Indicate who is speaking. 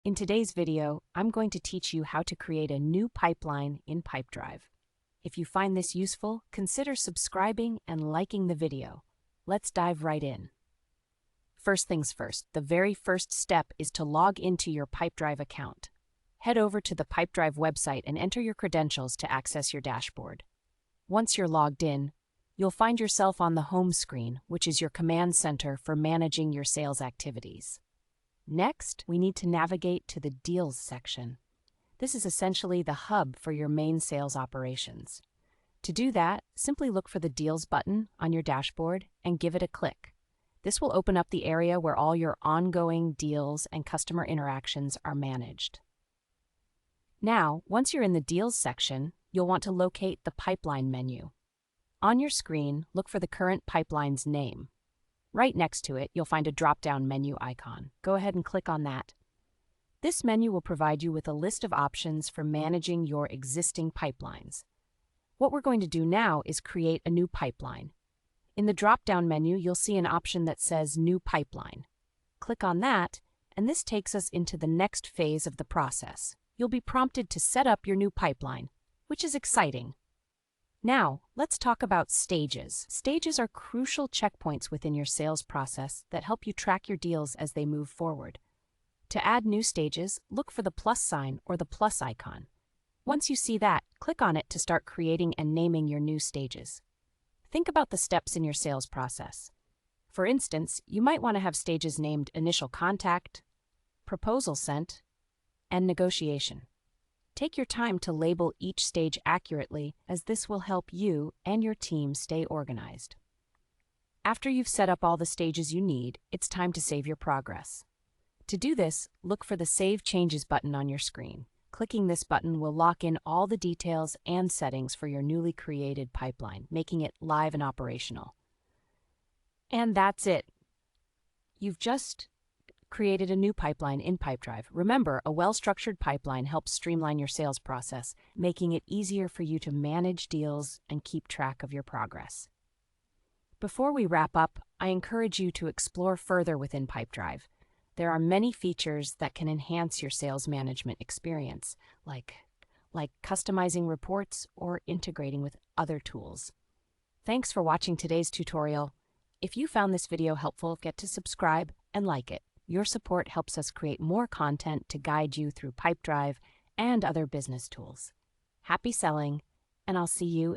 Speaker 1: In today's video, I'm going to teach you how to create a new pipeline in Pipedrive. If you find this useful, consider subscribing and liking the video. Let's dive right in. First things first, the very first step is to log into your Pipedrive account. Head over to the Pipedrive website and enter your credentials to access your dashboard. Once you're logged in, you'll find yourself on the home screen, which is your command center for managing your sales activities. Next, we need to navigate to the Deals section. This is essentially the hub for your main sales operations. To do that, simply look for the Deals button on your dashboard and give it a click. This will open up the area where all your ongoing deals and customer interactions are managed. Now, once you're in the Deals section, you'll want to locate the Pipeline menu. On your screen, look for the current pipeline's name. Right next to it, you'll find a drop-down menu icon. Go ahead and click on that. This menu will provide you with a list of options for managing your existing pipelines. What we're going to do now is create a new pipeline. In the drop-down menu, you'll see an option that says New Pipeline. Click on that, and this takes us into the next phase of the process. You'll be prompted to set up your new pipeline, which is exciting. Now, let's talk about stages. Stages are crucial checkpoints within your sales process that help you track your deals as they move forward. To add new stages, look for the plus sign or the plus icon. Once you see that, click on it to start creating and naming your new stages. Think about the steps in your sales process. For instance, you might want to have stages named Initial Contact, Proposal Sent, and Negotiation. Take your time to label each stage accurately, as this will help you and your team stay organized. After you've set up all the stages you need, it's time to save your progress. To do this, look for the Save Changes button on your screen. Clicking this button will lock in all the details and settings for your newly created pipeline, making it live and operational. And that's it. You've just created a new pipeline in Pipedrive. Remember, a well-structured pipeline helps streamline your sales process, making it easier for you to manage deals and keep track of your progress. Before we wrap up, I encourage you to explore further within Pipedrive. There are many features that can enhance your sales management experience, like customizing reports or integrating with other tools. Thanks for watching today's tutorial. If you found this video helpful, get to subscribe and like it. Your support helps us create more content to guide you through Pipedrive and other business tools. Happy selling, and I'll see you